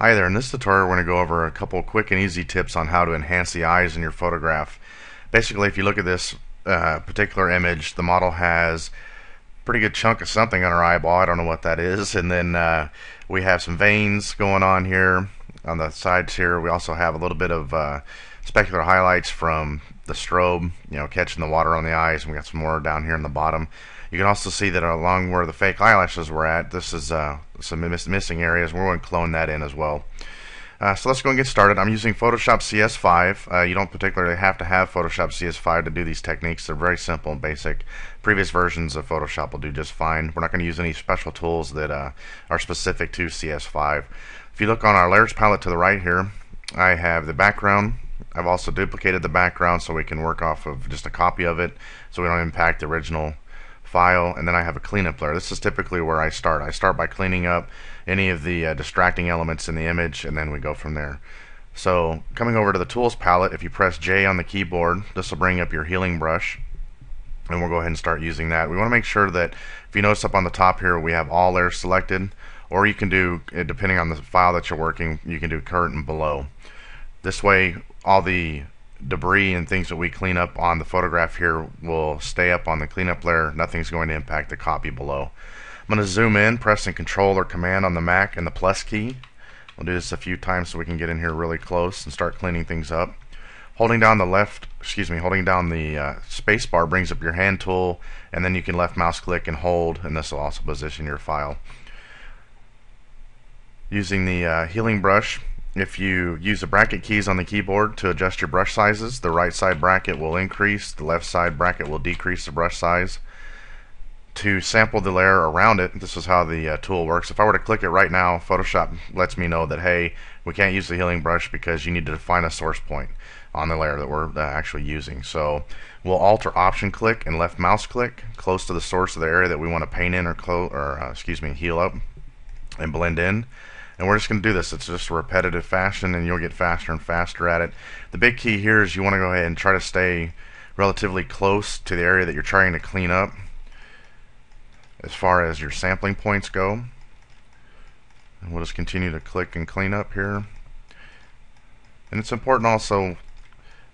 Hi there, in this tutorial we're going to go over a couple quick and easy tips on how to enhance the eyes in your photograph. Basically, if you look at this particular image, the model has a pretty good chunk of something on her eyeball. I don't know what that is. And then we have some veins going on here on the sides here. We also have a little bit of specular highlights from the strobe, catching the water on the eyes. And we got some more down here in the bottom. You can also see that along where the fake eyelashes were at, this is some missing areas. We're going to clone that in as well. So let's go and get started. I'm using Photoshop CS5. You don't particularly have to have Photoshop CS5 to do these techniques. They're very simple and basic. Previous versions of Photoshop will do just fine. We're not going to use any special tools that are specific to CS5. If you look on our layers palette to the right here, I have the background. I've also duplicated the background so we can work off of just a copy of it so we don't impact the original file. And then I have a cleanup layer. This is typically where I start. I start by cleaning up any of the distracting elements in the image, and then we go from there. So coming over to the tools palette, if you press J on the keyboard, this will bring up your healing brush, and we'll go ahead and start using that. We want to make sure that if you notice up on the top here we have all layers selected, or you can do, depending on the file that you're working, you can do current and below. This way all the debris and things that we clean up on the photograph here will stay up on the cleanup layer. Nothing's going to impact the copy below. I'm going to zoom in, pressing Control or Command on the Mac and the plus key. We'll do this a few times so we can get in here really close and start cleaning things up. Holding down the space bar brings up your hand tool, and then you can left mouse click and hold, and this will also position your file. Using the healing brush, if you use the bracket keys on the keyboard to adjust your brush sizes, the right side bracket will increase, the left side bracket will decrease the brush size. To sample the layer around it, this is how the tool works. If I were to click it right now, Photoshop lets me know that, hey, we can't use the healing brush because you need to define a source point on the layer that we're actually using. So we'll Alt or Option click and left mouse click close to the source of the area that we want to paint in or heal up and blend in. And we're just going to do this. It's just a repetitive fashion, and you'll get faster and faster at it. The big key here is you want to go ahead and try to stay relatively close to the area that you're trying to clean up as far as your sampling points go. And we'll just continue to click and clean up here. And it's important also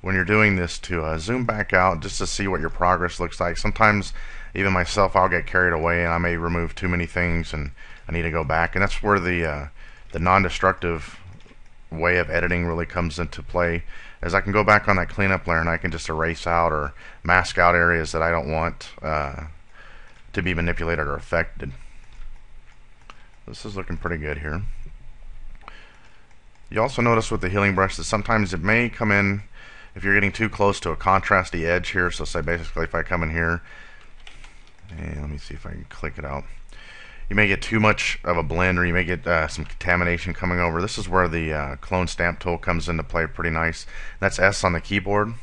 when you're doing this to zoom back out just to see what your progress looks like. Sometimes even myself, I'll get carried away and I may remove too many things and I need to go back, and that's where the non-destructive way of editing really comes into play, as I can go back on that cleanup layer and I can just erase out or mask out areas that I don't want to be manipulated or affected. This is looking pretty good here. You also notice with the healing brush that sometimes it may come in if you're getting too close to a contrasty edge here. So say basically if I come in here and let me see if I can click it out, you may get too much of a blend, or you may get some contamination coming over. This is where the clone stamp tool comes into play pretty nice. That's S on the keyboard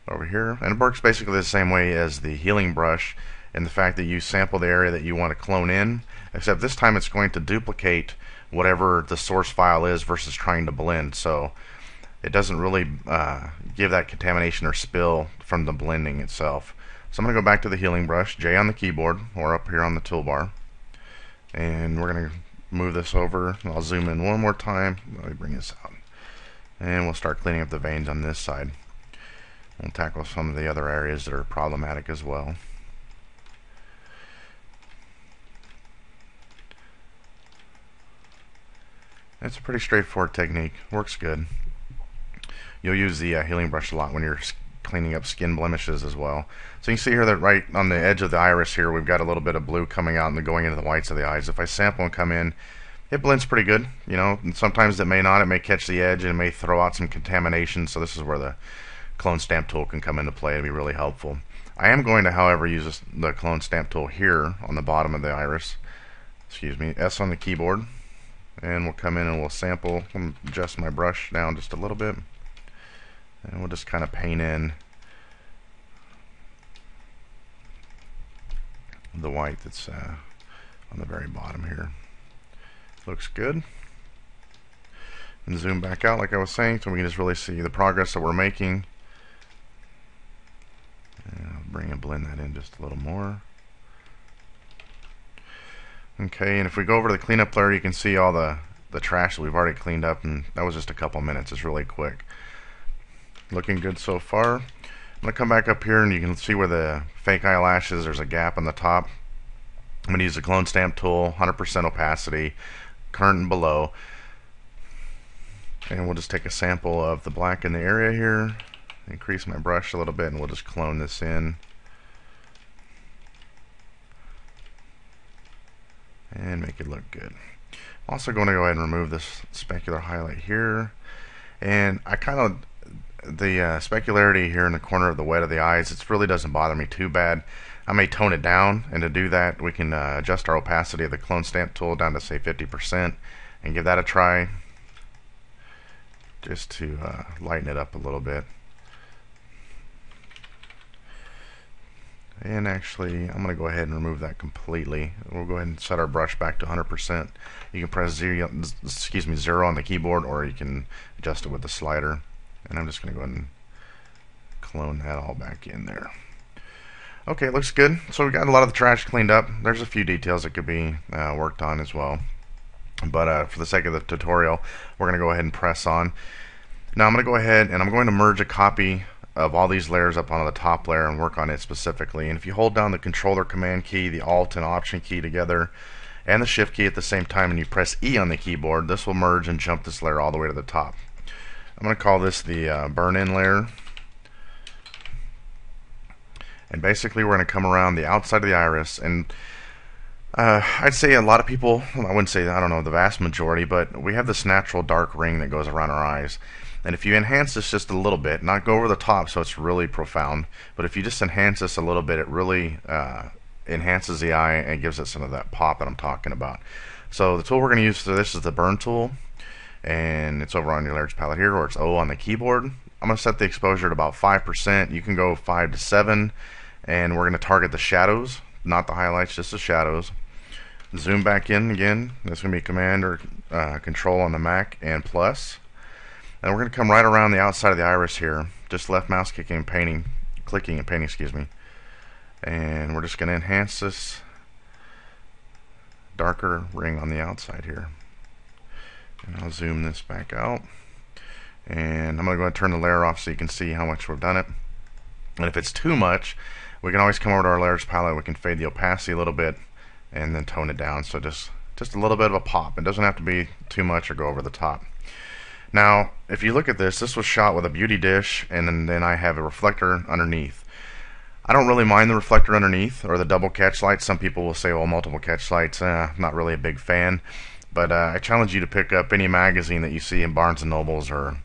over here, and it works basically the same way as the healing brush in the fact that you sample the area that you want to clone in, except this time it's going to duplicate whatever the source file is versus trying to blend. So it doesn't really give that contamination or spill from the blending itself. So I'm going to go back to the healing brush, J on the keyboard, or up here on the toolbar, and we're going to move this over. I'll zoom in one more time. Let me bring this out, and we'll start cleaning up the veins on this side. We'll tackle some of the other areas that are problematic as well. It's a pretty straightforward technique. Works good. You'll use the healing brush a lot when you're cleaning up skin blemishes as well. So you can see here that right on the edge of the iris here we've got a little bit of blue coming out and going into the whites of the eyes. If I sample and come in, it blends pretty good, and sometimes it may not. It may catch the edge and it may throw out some contamination, so this is where the clone stamp tool can come into play and be really helpful. I am going to, however, use the clone stamp tool here on the bottom of the iris. S on the keyboard, and we'll come in and we'll sample. I'm adjust my brush down just a little bit, and we'll just kind of paint in the white that's on the very bottom here. Looks good. And zoom back out like I was saying so we can just really see the progress that we're making. And I'll bring and blend that in just a little more. Okay, and if we go over to the cleanup layer, you can see all the trash that we've already cleaned up, and that was just a couple minutes. It's really quick. Looking good so far. I'm going to come back up here and you can see where the fake eyelashes, there's a gap on the top. I'm going to use the clone stamp tool, 100% opacity, current and below. And we'll just take a sample of the black in the area here, increase my brush a little bit, and we'll just clone this in. And make it look good. I'm also going to go ahead and remove this specular highlight here. And I kind of, the specularity here in the corner of the wet of the eyes, it really doesn't bother me too bad. I may tone it down, and to do that we can adjust our opacity of the clone stamp tool down to say 50% and give that a try, just to lighten it up a little bit. And actually, I'm going to go ahead and remove that completely. We'll go ahead and set our brush back to 100%. You can press 0 on the keyboard, or you can adjust it with the slider. And I'm just going to go ahead and clone that all back in there. Okay, it looks good. So we got a lot of the trash cleaned up. There's a few details that could be worked on as well. But for the sake of the tutorial, we're going to go ahead and press on. Now I'm going to go ahead and I'm going to merge a copy of all these layers up onto the top layer and work on it specifically. And if you hold down the controller command key, the alt and option key together, and the shift key at the same time, and you press E on the keyboard, this will merge and jump this layer all the way to the top. I'm going to call this the burn-in layer. And basically we're going to come around the outside of the iris, and I'd say a lot of people, well, I wouldn't say, I don't know, the vast majority, but we have this natural dark ring that goes around our eyes. And if you enhance this just a little bit, not go over the top so it's really profound, but if you just enhance this a little bit, it really enhances the eye and gives it some of that pop that I'm talking about. So the tool we're going to use for this is the burn tool, and it's over on your layers palette here, or it's O on the keyboard. I'm going to set the exposure at about 5%. You can go 5 to 7, and we're going to target the shadows, not the highlights, just the shadows. Zoom back in again. That's going to be Command or Control on the Mac and plus. And we're going to come right around the outside of the iris here, just left mouse clicking and painting, excuse me. And we're just going to enhance this darker ring on the outside here. And I'll zoom this back out. And I'm going to go ahead and turn the layer off so you can see how much we've done it. And if it's too much, we can always come over to our layers palette. We can fade the opacity a little bit and then tone it down. So just a little bit of a pop. It doesn't have to be too much or go over the top. Now, if you look at this, this was shot with a beauty dish, and then I have a reflector underneath. I don't really mind the reflector underneath or the double catch lights. Some people will say, well, multiple catch lights, not really a big fan. But I challenge you to pick up any magazine that you see in Barnes & Nobles or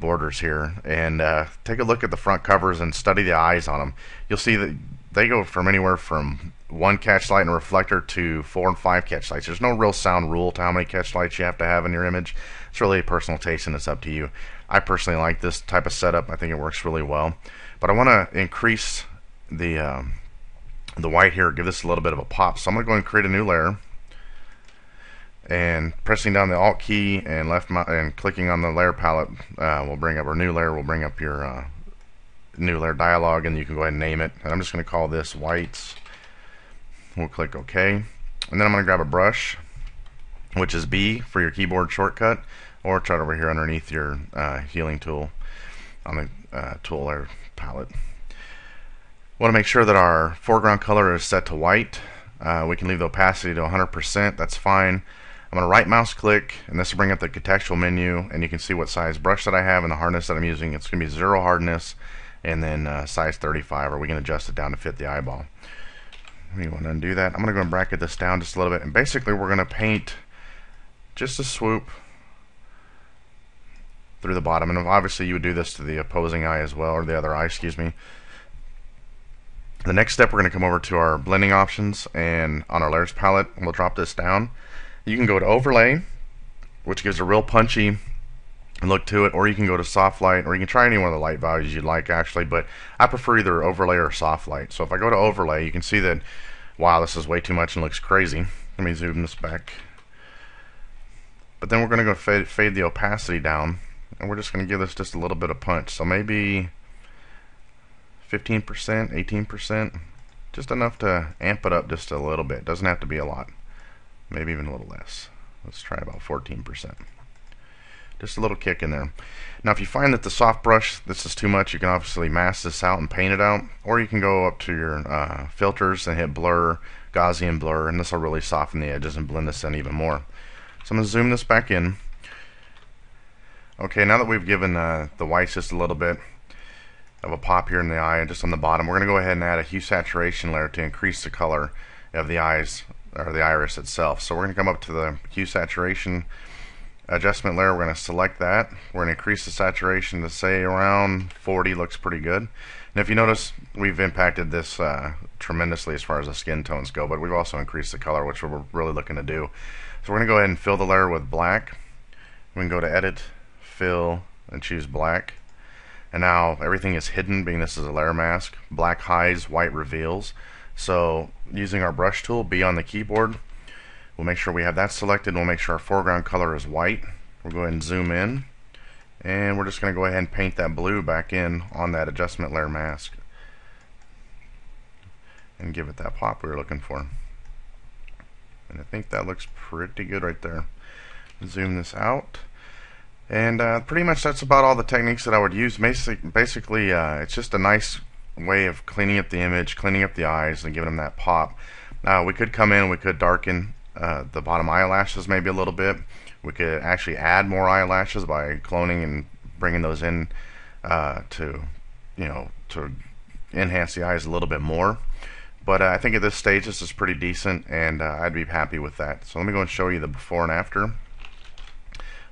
Borders here, and take a look at the front covers and study the eyes on them. You'll see that they go from anywhere from 1 catch light and reflector to 4 and 5 catch lights. There's no real sound rule to how many catch lights you have to have in your image. It's really a personal taste, and it's up to you. I personally like this type of setup. I think it works really well. But I want to increase the white here, give this a little bit of a pop. So I'm going to go and create a new layer. And pressing down the Alt key and left mouse and clicking on the layer palette will bring up our new layer. Will bring up your new layer dialog, and you can go ahead and name it. And I'm just going to call this whites. We'll click OK, and then I'm going to grab a brush, which is B for your keyboard shortcut, or it's right over here underneath your healing tool on the tool layer palette. Want to make sure that our foreground color is set to white. We can leave the opacity to 100%. That's fine. I'm going to right mouse click, and this will bring up the contextual menu, and you can see what size brush that I have and the hardness that I'm using. It's going to be 0 hardness, and then size 35, or we can adjust it down to fit the eyeball. We want to undo that. I'm going to go and bracket this down just a little bit, and basically we're going to paint just a swoop through the bottom, and obviously you would do this to the opposing eye as well, or the other eye, excuse me. The next step, we're going to come over to our blending options, and on our layers palette, we'll drop this down. You can go to overlay, which gives a real punchy look to it, or you can go to soft light, or you can try any one of the light values you'd like actually, but I prefer either overlay or soft light. So if I go to overlay, you can see that, wow, this is way too much and looks crazy. Let me zoom this back. But then we're going to go fade the opacity down, and we're just going to give this just a little bit of punch. So maybe 15%, 18%, just enough to amp it up just a little bit. Doesn't have to be a lot. maybe even a little less. Let's try about 14%. Just a little kick in there. Now if you find that the soft brush, this is too much, you can obviously mask this out and paint it out, or you can go up to your filters and hit blur, Gaussian blur, and this will really soften the edges and blend this in even more. So I'm going to zoom this back in. Okay, now that we've given the whites just a little bit of a pop here in the eye, just on the bottom, we're going to go ahead and add a hue saturation layer to increase the color of the eyes, or the iris itself. So we're going to come up to the hue saturation adjustment layer. We're going to select that. We're going to increase the saturation to say around 40. Looks pretty good. And if you notice, we've impacted this tremendously as far as the skin tones go, but we've also increased the color, which we're really looking to do. So we're going to go ahead and fill the layer with black. We can go to edit, fill, and choose black. And now everything is hidden, being this is a layer mask. Black hides, white reveals. So using our brush tool, B on the keyboard, we'll make sure we have that selected. We'll make sure our foreground color is white. We'll go ahead and zoom in, and we're just going to go ahead and paint that blue back in on that adjustment layer mask and give it that pop we were looking for. And I think that looks pretty good right there. Zoom this out, and pretty much that's about all the techniques that I would use. Basically, it's just a nice way of cleaning up the image, cleaning up the eyes, and giving them that pop. We could come in, we could darken the bottom eyelashes maybe a little bit. We could actually add more eyelashes by cloning and bringing those in to enhance the eyes a little bit more. But I think at this stage this is pretty decent, and I'd be happy with that. So let me go and show you the before and after.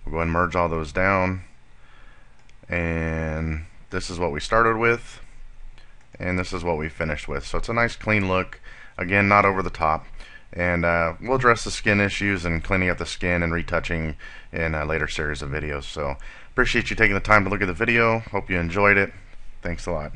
We'll go ahead and merge all those down, and this is what we started with, and this is what we finished with. So it's a nice clean look, again not over the top, and we'll address the skin issues and cleaning up the skin and retouching in a later series of videos. So appreciate you taking the time to look at the video. Hope you enjoyed it. Thanks a lot.